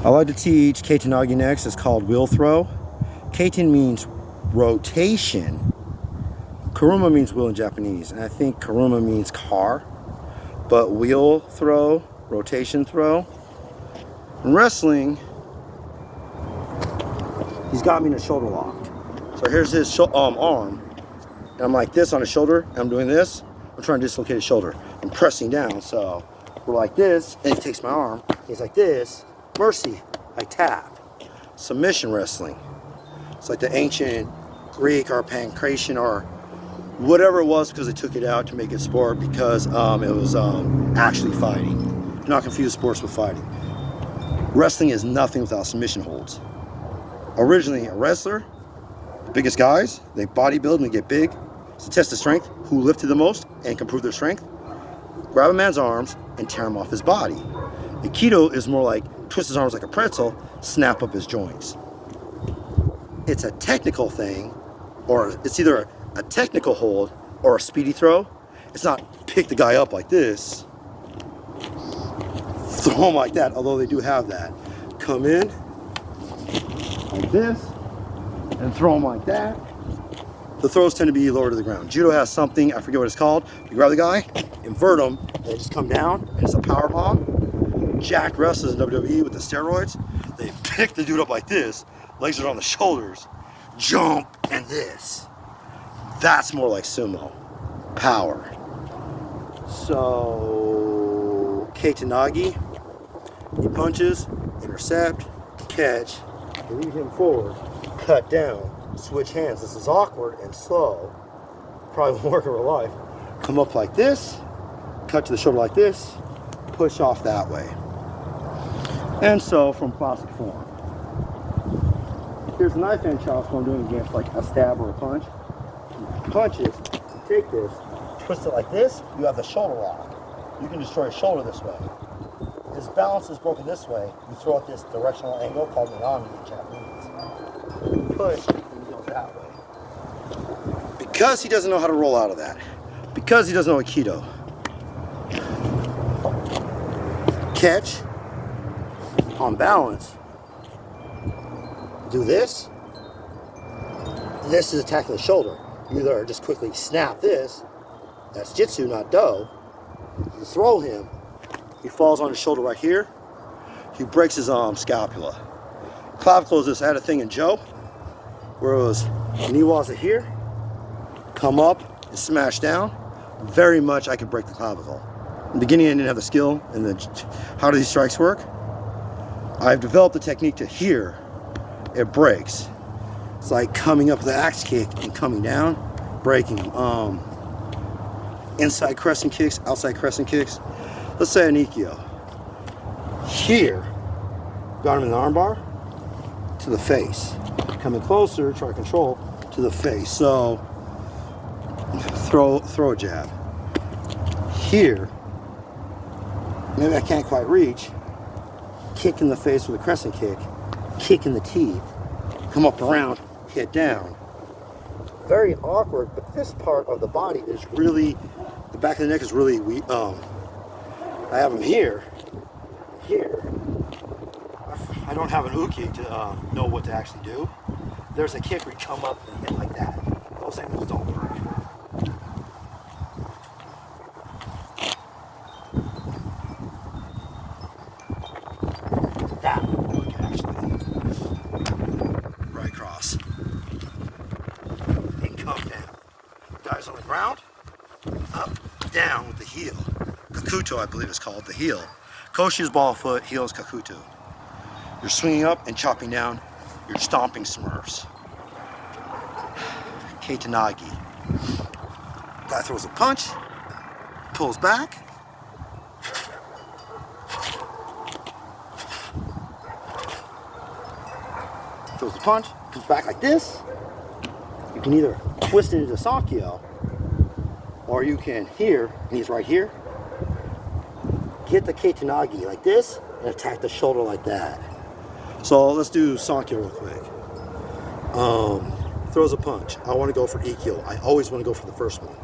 I like to teach Kaitenage next. It's called wheel throw. Kaiten means rotation. Kuruma means wheel in Japanese, and I think Kuruma means car. But wheel throw, rotation throw. In wrestling, he's got me in a shoulder lock. So here's his arm, and I'm like this on his shoulder, and I'm doing this. I'm trying to dislocate his shoulder. I'm pressing down, so we're like this, and he takes my arm. He's like this. Mercy, I tap. Submission wrestling. It's like the ancient Greek or pancration or whatever it was, because they took it out to make it sport, because it was actually fighting. Do not confuse sports with fighting. Wrestling is nothing without submission holds. Originally a wrestler, the biggest guys, they bodybuild and they get big. It's a test of strength, who lifted the most and can prove their strength. Grab a man's arms and tear him off his body. Aikido is more like twist his arms like a pretzel, snap up his joints. It's a technical thing, or it's either a technical hold or a speedy throw. It's not pick the guy up like this, throw him like that, although they do have that. Come in like this and throw him like that. The throws tend to be lower to the ground. Judo has something, I forget what it's called. You grab the guy, invert him, and they just come down, and it's a power bomb. Jacked wrestlers in WWE with the steroids, they pick the dude up like this, legs are on the shoulders, jump, and this. That's more like sumo, power. So, Kaitenage, he punches, intercept, catch, lead him forward, cut down, switch hands. This is awkward and slow, probably won't work in real life. Come up like this, cut to the shoulder like this, push off that way. And so from classic form. Here's a knife hand chop, so I'm doing against like a stab or a punch. Punches, take this, twist it like this, you have the shoulder lock. You can destroy a shoulder this way. His balance is broken this way, you throw at this directional angle called minami in Japanese. Push, and he goes that way. Because he doesn't know how to roll out of that. Because he doesn't know Aikido. Catch, on balance, do this. This is attacking the shoulder. You either just quickly snap this, that's jitsu, not do. You throw him, he falls on his shoulder right here, he breaks his scapula. Clavicle is this. I had a thing in Joe where it was knee walls are here, come up and smash down. Very much I could break the clavicle. In the beginning I didn't have the skill and the how do these strikes work. I've developed the technique to here, it breaks. It's like coming up with the axe kick and coming down, breaking them. Inside crescent kicks, outside crescent kicks. Let's say an Ikkyo. Here, got him in the armbar, to the face. Coming closer, try to control, to the face. So, throw a jab. Here, maybe I can't quite reach, kick in the face with a crescent kick in the teeth, come up around, hit down. Very awkward, but this part of the body is really, the back of the neck is really weak. I have him here. I don't have an uke to know what to actually do. There's a kick where you come up and hit like that. Those angles don't work. That would work actually. Right cross. And come down. Guys on the ground, up, down with the heel. Kakuto, I believe it's called, the heel. Koshi is ball foot, heel is kakuto. You're swinging up and chopping down, you're stomping smurfs. Kaitenage. Guy throws a punch, pulls back, throws a punch, comes back like this. You can either twist it into Sakyo, or you can here, and he's right here, get the Kaitenage like this, and attack the shoulder like that. So let's do Sakyo real quick. Throws a punch. I want to go for Ikkyo. I always want to go for the first one.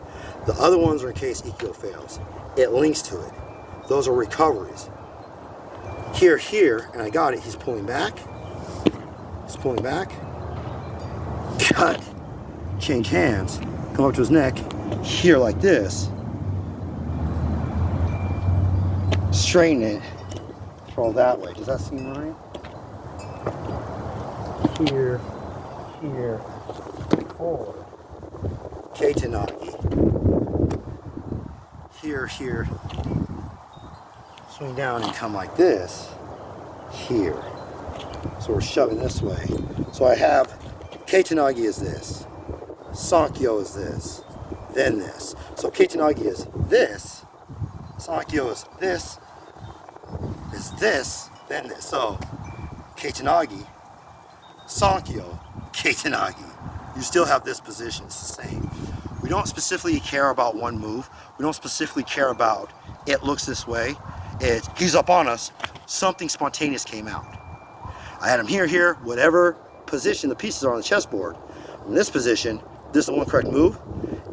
The other ones are in case Ikkyo fails. It links to it. Those are recoveries. here, and I got it. He's pulling back. He's pulling back. Cut. Change hands. Come up to his neck. Here like this. Straighten it. Throw that way. Does that seem right? Here. Here. Forward. Kaitenage. Here. Here. Swing down and come like this. Here. So we're shoving this way. So I have Kaitenage is this. Sankyo is this. Then this. So Kaitenage is this. Sankyo is this. Is this. Then this. So Kaitenage. Sankyo. Kaitenage. You still have this position. It's the same. We don't specifically care about one move. We don't specifically care about it looks this way. It's he's up on us. Something spontaneous came out. I had him here, whatever position the pieces are on the chessboard. In this position, this is the one correct move.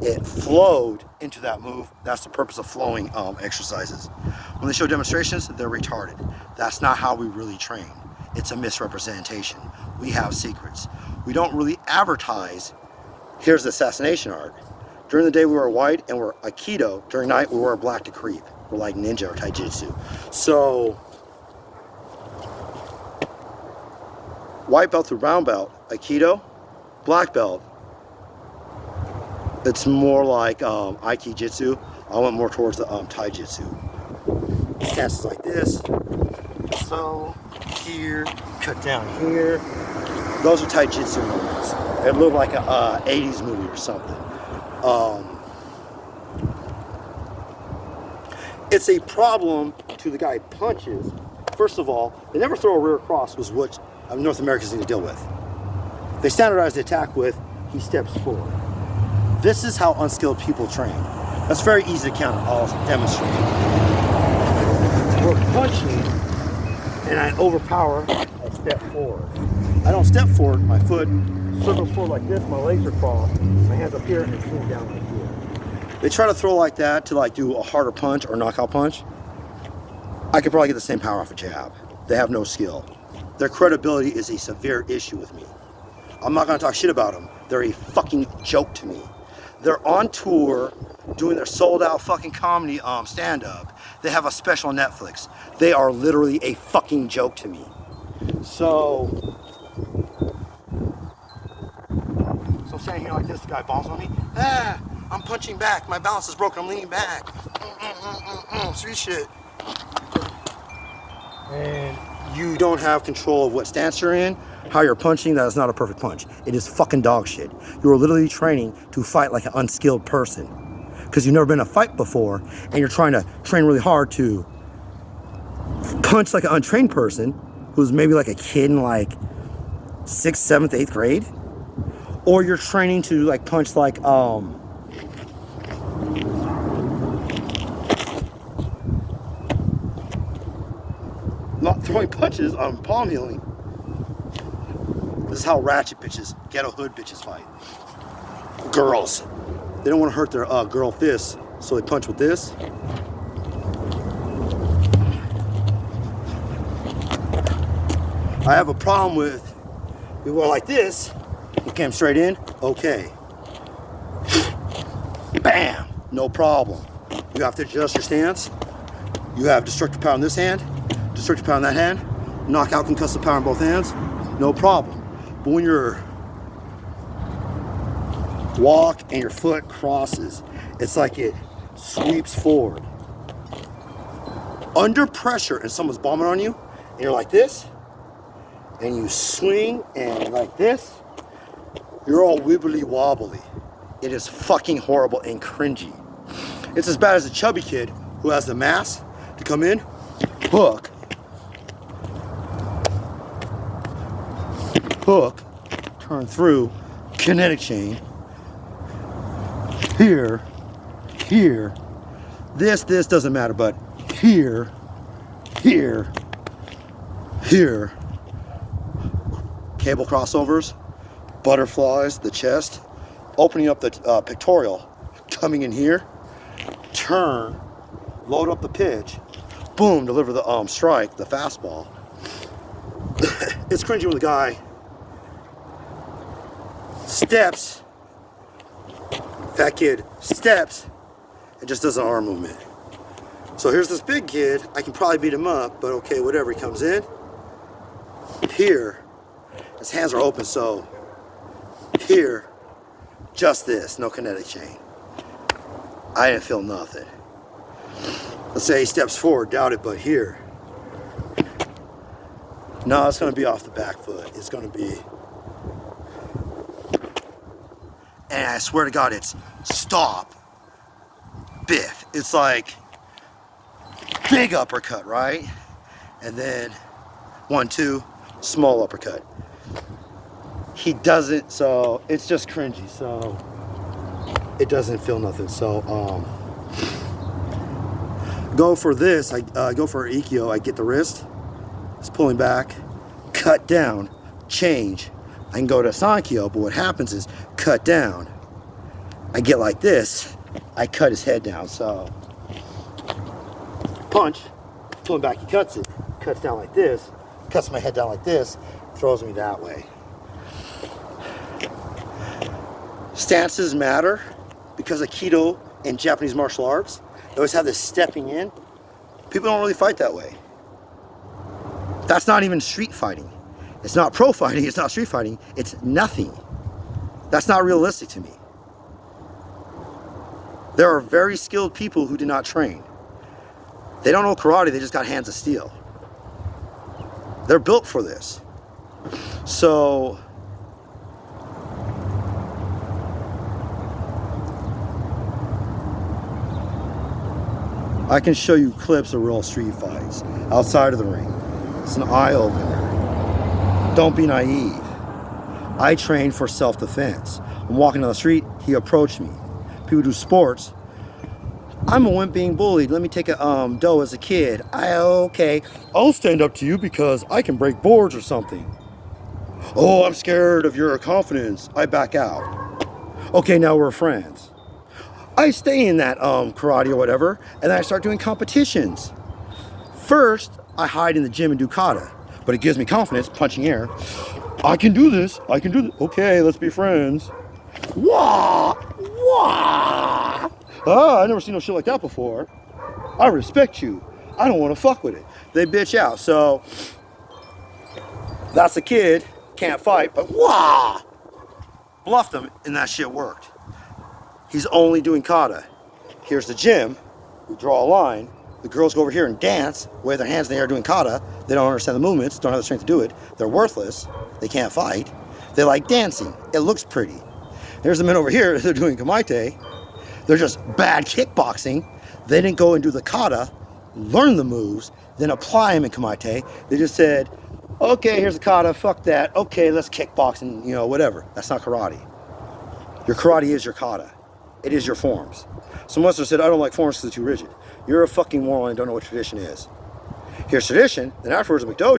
It flowed into that move. That's the purpose of flowing exercises. When they show demonstrations, they're retarded. That's not how we really train. It's a misrepresentation. We have secrets. We don't really advertise, here's the assassination art. During the day we wear white and we're aikido. During night we wear black to creep. We're like ninja or taijutsu. So, white belt through brown belt, aikido. Black belt, it's more like aikijitsu. I went more towards the taijutsu. Stances like this. So, here, cut down here. Those are taijutsu movies. They look like a 80s movie or something. It's a problem to the guy who punches. First of all, they never throw a rear cross, was what North Americans need to deal with. They standardize the attack with, he steps forward. This is how unskilled people train. That's very easy to counter. I'll demonstrate. We're punching, and I overpower, I step forward. I don't step forward, my foot circles forward like this, my legs are crossed, my hands up here, and swing down like here. They try to throw like that to like do a harder punch or knockout punch. I could probably get the same power off a jab. They have no skill. Their credibility is a severe issue with me. I'm not gonna talk shit about them. They're a fucking joke to me. They're on tour doing their sold out fucking comedy stand-up. They have a special on Netflix. They are literally a fucking joke to me. So I'm standing here like this, the guy bombs on me. Ah, I'm punching back. My balance is broken. I'm leaning back. Sweet shit. And you don't have control of what stance you're in, how you're punching. That is not a perfect punch. It is fucking dog shit. You are literally training to fight like an unskilled person because you've never been in a fight before and you're trying to train really hard to punch like an untrained person who's maybe like a kid in like 6th, 7th, 8th grade. Or you're training to like punch like not throwing punches, palm healing. This is how ratchet bitches, ghetto hood bitches fight. Girls. They don't want to hurt their girl fists, so they punch with this. I have a problem with people are like this. You came straight in, okay. Bam, no problem. You have to adjust your stance. You have destructive power in this hand, destructive power in that hand, knockout concussive power in both hands, no problem. But when your walk and your foot crosses, it's like it sweeps forward. Under pressure and someone's bombing on you, and you're like this, and you swing and like this, you're all wibbly wobbly. It is fucking horrible and cringy. It's as bad as a chubby kid who has the mass to come in, hook, turn through, kinetic chain, here, this doesn't matter, but here, cable crossovers, butterflies, the chest, opening up the pectoral, coming in here, turn, load up the pitch, boom, deliver the strike, the fastball. It's cringy when the guy steps, fat kid steps, and just does an arm movement. So here's this big kid, I can probably beat him up, but okay, whatever, he comes in. Here, his hands are open, so here, just this, no kinetic chain. I didn't feel nothing. Let's say he steps forward, doubt it, but here. No, it's gonna be off the back foot. It's gonna be, and I swear to God, it's stop, biff. It's like big uppercut, right? And then 1, 2, small uppercut. He doesn't, so it's just cringy. So it doesn't feel nothing. So go for this. I go for aikido. I get the wrist. It's pulling back, cut down, change. I can go to sankyo, but what happens is cut down. I get like this. I cut his head down. So punch, pulling back, he cuts it. Cuts down like this. Cuts my head down like this. Throws me that way. Stances matter because aikido and Japanese martial arts, they always have this stepping in. People don't really fight that way. That's not even street fighting. It's not pro fighting, it's not street fighting, it's nothing. That's not realistic to me. There are very skilled people who do not train. They don't know karate, they just got hands of steel. They're built for this. So, I can show you clips of real street fights outside of the ring. It's an eye-opener. Don't be naive. I train for self-defense. I'm walking down the street, he approached me. People do sports. I'm a wimp being bullied. Let me take a do as a kid. Okay, I'll stand up to you because I can break boards or something. Oh, I'm scared of your confidence. I back out. Okay, now we're friends. I stay in that karate or whatever, and then I start doing competitions. First, I hide in the gym and do kata, but it gives me confidence, punching air. I can do this, I can do this. Okay, let's be friends. Wah! Wah! Ah, I never seen no shit like that before. I respect you. I don't want to fuck with it. They bitch out, so that's a kid, can't fight, but wah! Bluffed him, and that shit worked. He's only doing kata. Here's the gym. We draw a line. The girls go over here and dance, wave their hands in the air doing kata. They don't understand the movements, don't have the strength to do it. They're worthless. They can't fight. They like dancing. It looks pretty. There's the men over here, they're doing kamaite. They're just bad kickboxing. They didn't go and do the kata, learn the moves, then apply them in kamaite. They just said, okay, here's the kata, fuck that. Okay, let's kickbox and, whatever. That's not karate. Your karate is your kata. It is your forms. Someone else said, I don't like forms because they're too rigid. You're a fucking moron and don't know what tradition is. Here's tradition, then afterwards Mcdojo.